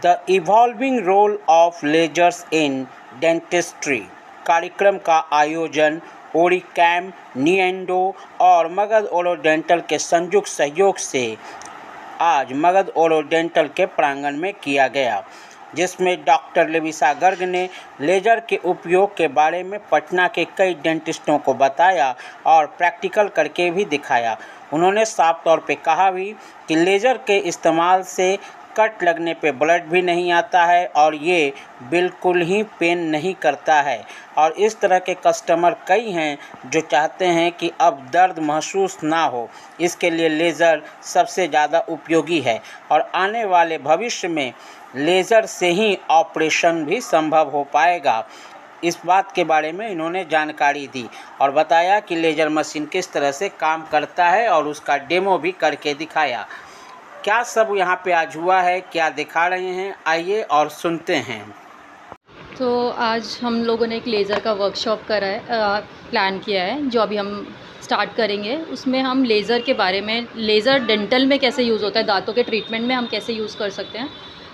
The evolving role of lasers in dentistry कार्यक्रम का आयोजन ओरिकैम, निएंडो और मगध ओरोडेंटल के संयुक्त सहयोग से आज मगध ओरोडेंटल के प्रांगण में किया गया, जिसमें डॉक्टर लेविसा गर्ग ने लेजर के उपयोग के बारे में पटना के कई डेंटिस्टों को बताया और प्रैक्टिकल करके भी दिखाया। उन्होंने साफ तौर पे कहा भी कि लेज़र के इस्तेमाल से कट लगने पे ब्लड भी नहीं आता है और ये बिल्कुल ही पेन नहीं करता है। और इस तरह के कस्टमर कई हैं जो चाहते हैं कि अब दर्द महसूस ना हो, इसके लिए लेज़र सबसे ज़्यादा उपयोगी है और आने वाले भविष्य में लेज़र से ही ऑपरेशन भी संभव हो पाएगा। इस बात के बारे में इन्होंने जानकारी दी और बताया कि लेज़र मशीन किस तरह से काम करता है और उसका डेमो भी करके दिखाया। क्या सब यहाँ पे आज हुआ है, क्या दिखा रहे हैं, आइए और सुनते हैं। तो आज हम लोगों ने एक लेज़र का वर्कशॉप करा है, प्लान किया है, जो अभी हम स्टार्ट करेंगे। उसमें हम लेज़र के बारे में, लेज़र डेंटल में कैसे यूज़ होता है, दांतों के ट्रीटमेंट में हम कैसे यूज़ कर सकते हैं,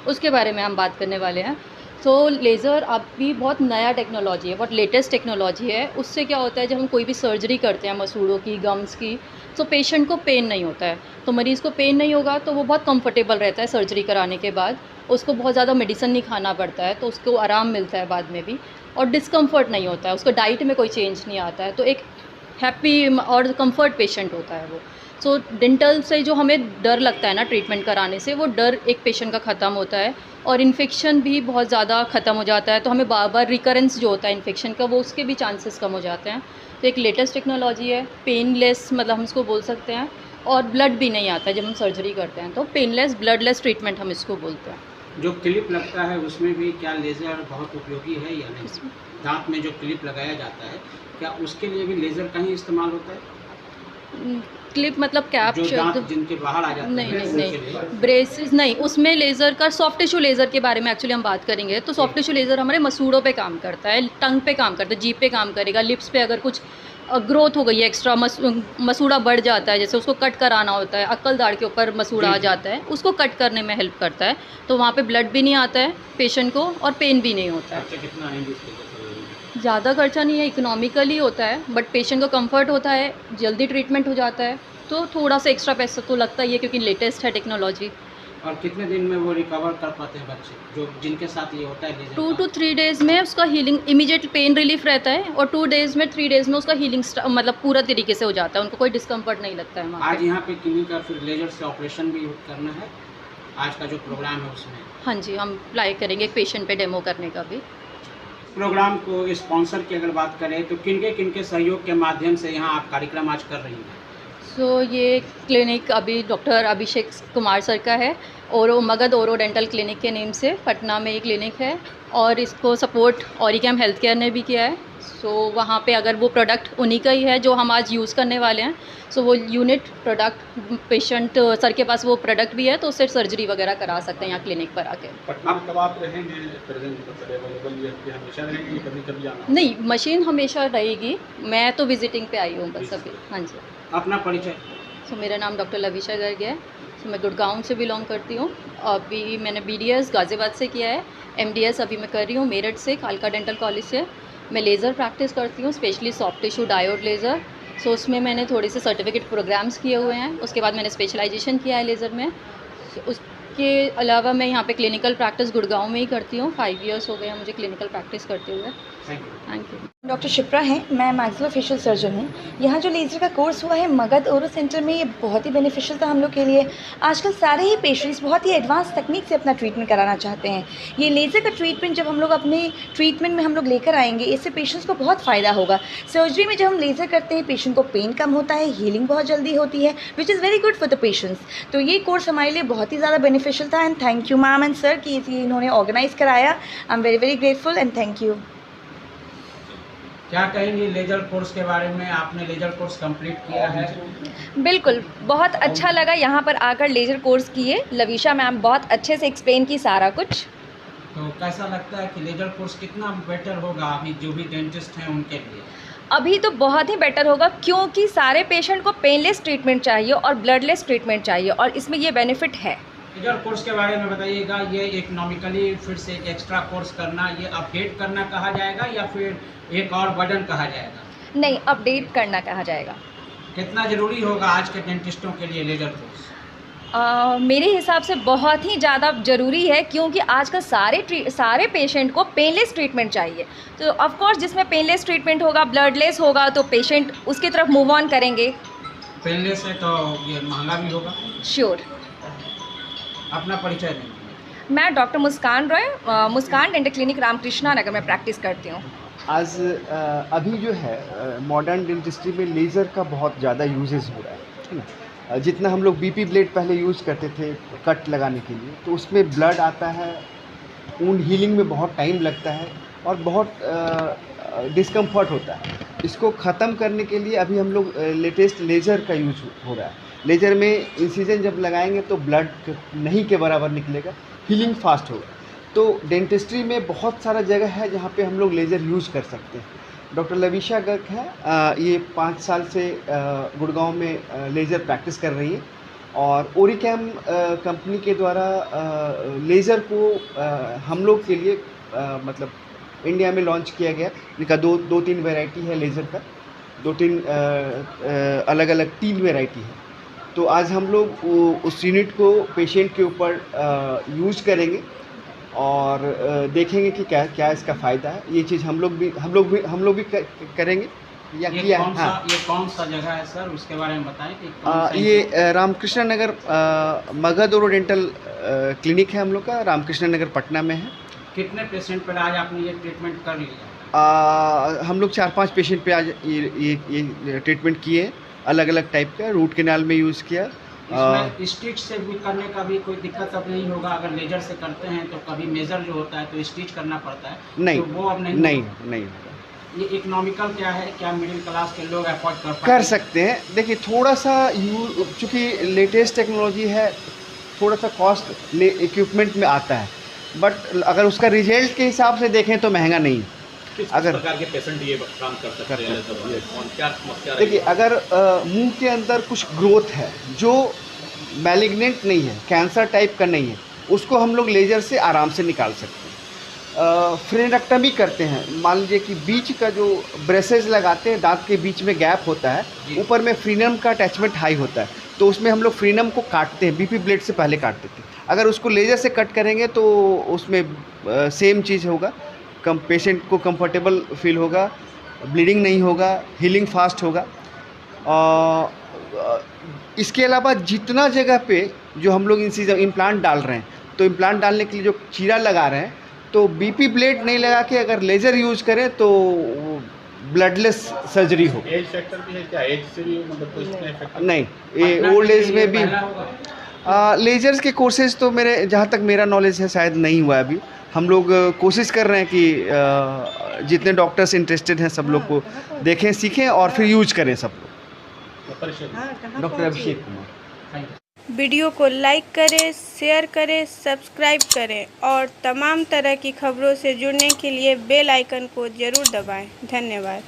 उसके बारे में हम बात करने वाले हैं। तो लेज़र अभी बहुत नया टेक्नोलॉजी है, बहुत लेटेस्ट टेक्नोलॉजी है। उससे क्या होता है, जब हम कोई भी सर्जरी करते हैं मसूड़ों की, गम्स की, तो पेशेंट को पेन नहीं होता है। तो मरीज़ को पेन नहीं होगा तो वो बहुत कंफर्टेबल रहता है सर्जरी कराने के बाद। उसको बहुत ज़्यादा मेडिसिन नहीं खाना पड़ता है, तो उसको आराम मिलता है बाद में भी, और डिस्कम्फर्ट नहीं होता है, उसको डाइट में कोई चेंज नहीं आता है। तो एक हैप्पी और कंफर्ट पेशेंट होता है वो। सो डेंटल से जो हमें डर लगता है ना ट्रीटमेंट कराने से, वो डर एक पेशेंट का ख़त्म होता है और इन्फेक्शन भी बहुत ज़्यादा ख़त्म हो जाता है। तो हमें बार बार रिकरेंस जो होता है इन्फेक्शन का, वो उसके भी चांसेस कम हो जाते हैं। तो एक लेटेस्ट टेक्नोलॉजी है, पेनलेस मतलब हम इसको बोल सकते हैं, और ब्लड भी नहीं आता है जब हम सर्जरी करते हैं, तो पेनलेस ब्लडलेस ट्रीटमेंट हम इसको बोलते हैं। जो क्लिप लगता है उसमें भी क्या लेज़र बहुत उपयोगी है या नहीं? दांत में जो क्लिप लगाया जाता है, क्या उसके लिए भी लेज़र का ही इस्तेमाल होता है? क्लिप मतलब कैप, जो दांत जिनके बाहर आ जाते हैं, नहीं, ब्रेसेस नहीं, उसमें लेज़र का सॉफ्ट टिश्यू लेज़र के बारे में एक्चुअली हम बात करेंगे। तो सॉफ्ट टिश्यू लेज़र हमारे मसूड़ों पे काम करता है, टंग पे काम करता है, जीभ पे काम करेगा, लिप्स पे अगर कुछ ग्रोथ हो गई है, एक्स्ट्रा मसूड़ा बढ़ जाता है, जैसे उसको कट कराना होता है, अक्कल दाढ़ के ऊपर मसूड़ा आ जाता है, उसको कट करने में हेल्प करता है। तो वहाँ पे ब्लड भी नहीं आता है पेशेंट को और पेन भी नहीं होता है। कितना है इसके? ज़्यादा खर्चा नहीं है, इकोनॉमिकली होता है, बट पेशेंट को कंफर्ट होता है, जल्दी ट्रीटमेंट हो जाता है। तो थोड़ा सा एक्स्ट्रा पैसा तो लगता ही है क्योंकि लेटेस्ट है टेक्नोलॉजी। और कितने दिन में वो रिकवर कर पाते हैं बच्चे जो जिनके साथ ये होता है? 2 to 3 डेज़ में उसका हीलिंग, इमीडिएट पेन रिलीफ रहता है, और 2 डेज़ में 3 डेज़ में उसका हीलिंग मतलब पूरा तरीके से हो जाता है, उनको कोई डिस्कम्फर्ट नहीं लगता है वहाँ आज यहाँ पे क्लिनिक का फिर लेजर से ऑपरेशन भी करना है, आज का जो प्रोग्राम है उसमें? हाँ जी, हम अप्लाई करेंगे एक पेशेंट पे डेमो करने का भी। प्रोग्राम को स्पॉन्सर की अगर बात करें तो किनके सहयोग के माध्यम से यहाँ आप कार्यक्रम आज कर रही हैं? सो ये क्लिनिक अभी डॉक्टर अभिषेक कुमार सर का है, और मगध ओरोडेंटल क्लिनिक के नेम से पटना में एक क्लिनिक है, और इसको सपोर्ट ओरिकैम हेल्थ केयर ने भी किया है। सो वहाँ पे अगर वो प्रोडक्ट उन्हीं का ही है जो हम आज यूज़ करने वाले हैं, सो वो यूनिट प्रोडक्ट पेशेंट सर के पास वो प्रोडक्ट भी है, तो उससे सर्जरी वगैरह करा सकते हैं यहाँ क्लिनिक पर आके। अब कब आप रहेंगे प्रेजेंट अवेलेबल, या हमेशा रहेंगी, कभी आना? नहीं, मशीन हमेशा रहेगी, मैं तो विजिटिंग पे आई हूँ बस अभी। हाँ जी। अपना परिचय? सो मेरा नाम डॉक्टर लेविसा गर्ग है। सो मैं गुड़गांव से बिलोंग करती हूँ। अभी मैंने BDS गाज़ियाबाद से किया है, MDS अभी मैं कर रही हूँ मेरठ से, कालका डेंटल कॉलेज से। मैं लेज़र प्रैक्टिस करती हूँ, specially soft tissue diode laser. So उसमें मैंने थोड़े से सर्टिफिकेट प्रोग्राम्स किए हुए हैं, उसके बाद मैंने स्पेशलाइजेशन किया है लेज़र में। उसके अलावा मैं यहाँ पे क्लिनिकल प्रैक्टिस गुड़गांव में ही करती हूँ। 5 ईयर्स हो गए हैं मुझे क्लिनिकल प्रैक्टिस करते हुए। Thank you. डॉक्टर शिप्रा हैं, मैं मैक्सिलोफेशियल सर्जन हूँ। यहाँ जो लेज़र का कोर्स हुआ है मगध ओरो सेंटर में, ये बहुत ही बेनिफिशियल था हम लोग के लिए। आजकल सारे ही पेशेंट्स बहुत ही एडवांस तकनीक से अपना ट्रीटमेंट कराना चाहते हैं। ये लेज़र का ट्रीटमेंट जब हम लोग अपने ट्रीटमेंट में हम लोग लेकर आएंगे, इससे पेशेंट्स को बहुत फ़ायदा होगा। सर्जरी में जब हम लेज़र करते हैं, पेशेंट को पेन कम होता है, हीलिंग बहुत जल्दी होती है, which is very good for the patients. तो ये कोर्स हमारे लिए बहुत ही ज़्यादा बेनिफिशियल था, and thank you ma'am and sir कि इन्होंने ऑर्गेनाइज़ कराया। I am very very grateful and thank you. क्या कहेंगे लेजर कोर्स के बारे में? आपने लेजर कोर्स कंप्लीट किया है? बिल्कुल, बहुत अच्छा लगा यहाँ पर आकर लेज़र कोर्स किए। लविशा मैम बहुत अच्छे से एक्सप्लेन की सारा कुछ। तो कैसा लगता है कि लेजर कोर्स कितना बेटर होगा अभी जो भी डेंटिस्ट हैं उनके लिए? अभी तो बहुत ही बेटर होगा, क्योंकि सारे पेशेंट को पेनलेस ट्रीटमेंट चाहिए और ब्लडलेस ट्रीटमेंट चाहिए, और इसमें ये बेनिफिट है। लेजर कोर्स के बारे में बताइएगा, ये इकोनॉमिकली फिर से एक एक्स्ट्रा कोर्स करना, ये अपडेट करना कहा जाएगा या फिर एक और बर्डन कहा जाएगा? नहीं, अपडेट करना कहा जाएगा। कितना ज़रूरी होगा आज के डेंटिस्टों के लिए लेजर कोर्स? मेरे हिसाब से बहुत ही ज़्यादा ज़रूरी है, क्योंकि आजकल सारे पेशेंट को पेनलेस ट्रीटमेंट चाहिए। तो ऑफ कोर्स जिसमें पेनलेस ट्रीटमेंट होगा, ब्लडलेस होगा, तो पेशेंट उसकी तरफ मूव ऑन करेंगे। पेनलेस है तो ये महंगा भी होगा। श्योर। अपना परिचय दें। मैं डॉक्टर मुस्कान रॉय, मुस्कान डेंटल क्लिनिक रामकृष्णा नगर में प्रैक्टिस करती हूँ। आज अभी जो है मॉडर्न डेंटिस्ट्री में लेज़र का बहुत ज़्यादा यूजेस हो रहा है ना। जितना हम लोग बीपी ब्लेड पहले यूज़ करते थे कट लगाने के लिए, तो उसमें ब्लड आता है, वुंड हीलिंग में बहुत टाइम लगता है और बहुत डिस्कम्फर्ट होता है। इसको ख़त्म करने के लिए अभी हम लोग लेटेस्ट लेज़र का यूज हो रहा है। लेज़र में इंसिजन जब लगाएंगे तो ब्लड नहीं के बराबर निकलेगा, हीलिंग फास्ट होगा। तो डेंटिस्ट्री में बहुत सारा जगह है जहाँ पे हम लोग लेज़र यूज़ कर सकते हैं। डॉक्टर लविशा गर्ग है, ये 5 साल से गुड़गांव में लेज़र प्रैक्टिस कर रही है और ओरिकैम कंपनी के द्वारा लेज़र को हम लोग के लिए मतलब इंडिया में लॉन्च किया गया। इनका दो तीन वैरायटी है लेज़र का, 2-3 अलग अलग 3 वैरायटी है। तो आज हम लोग उस यूनिट को पेशेंट के ऊपर यूज़ करेंगे और देखेंगे कि क्या इसका फ़ायदा है। ये चीज़ हम लोग भी करेंगे या ये किया। ये कौन सा जगह है सर, उसके बारे में बताएं कि कौन सा ये रामकृष्ण नगर मगध ओरो डेंटल क्लिनिक है हम लोग का, रामकृष्ण नगर पटना में है। कितने पेशेंट पर आज आपने ये ट्रीटमेंट कर लिया? हम लोग 4-5 पेशेंट पे आज ये ट्रीटमेंट किए, अलग अलग टाइप का। रूट कैनाल में यूज़ किया। इसमें स्टिच से भी करने का भी कोई दिक्कत अब नहीं होगा? अगर लेजर से करते हैं तो कभी मेजर जो होता है तो स्टिच करना पड़ता है, नहीं, तो वो अब नहीं होगा। ये इकोनॉमिकल क्या है, क्या मिडिल क्लास के लोग अफोर्ड कर सकते हैं? देखिए, थोड़ा सा चूँकि लेटेस्ट टेक्नोलॉजी है, थोड़ा सा कॉस्ट इक्विपमेंट में आता है, बट अगर उसका रिजल्ट के हिसाब से देखें तो महंगा नहीं। किस अगर प्रकार के पेशेंट ये काम कर सकते हैं, कौन क्या समस्या? देखिए, अगर मुंह के अंदर कुछ ग्रोथ है जो मैलिग्नेंट नहीं है, कैंसर टाइप का नहीं है, उसको हम लोग लेज़र से आराम से निकाल सकते हैं। फ्रेनेक्टमी करते हैं, मान लीजिए कि बीच का जो ब्रेसेस लगाते हैं, दांत के बीच में गैप होता है, ऊपर में फ्रीनम का अटैचमेंट हाई होता है, तो उसमें हम लोग फ्रीनम को काटते हैं, बीपी ब्लेड से पहले काट देते हैं। अगर उसको लेज़र से कट करेंगे तो उसमें सेम चीज़ होगा, पेशेंट को कंफर्टेबल फील होगा, ब्लीडिंग नहीं होगा, हीलिंग फास्ट होगा। इसके अलावा जितना जगह पे जो हम लोग इम्प्लांट डाल रहे हैं, तो इम्प्लांट डालने के लिए जो चीरा लगा रहे हैं, तो बीपी ब्लेड नहीं लगा के अगर लेज़र यूज़ करें तो ब्लडलेस सर्जरी हो। एज फैक्टर भी है क्या? एज से भी मतलब कोई इसमें इफेक्ट? नहीं, ये ओल्ड एज में भी लेजर्स के कोर्सेज तो जहाँ तक मेरा नॉलेज है शायद नहीं हुआ अभी। हम लोग कोशिश कर रहे हैं कि जितने डॉक्टर्स इंटरेस्टेड हैं सब लोग को देखें, सीखें और फिर यूज करें सब लोग। डॉक्टर अभिषेक कुमार। वीडियो को लाइक करें, शेयर करें, सब्सक्राइब करें और तमाम तरह की खबरों से जुड़ने के लिए बेल आइकन को ज़रूर दबाएं। धन्यवाद।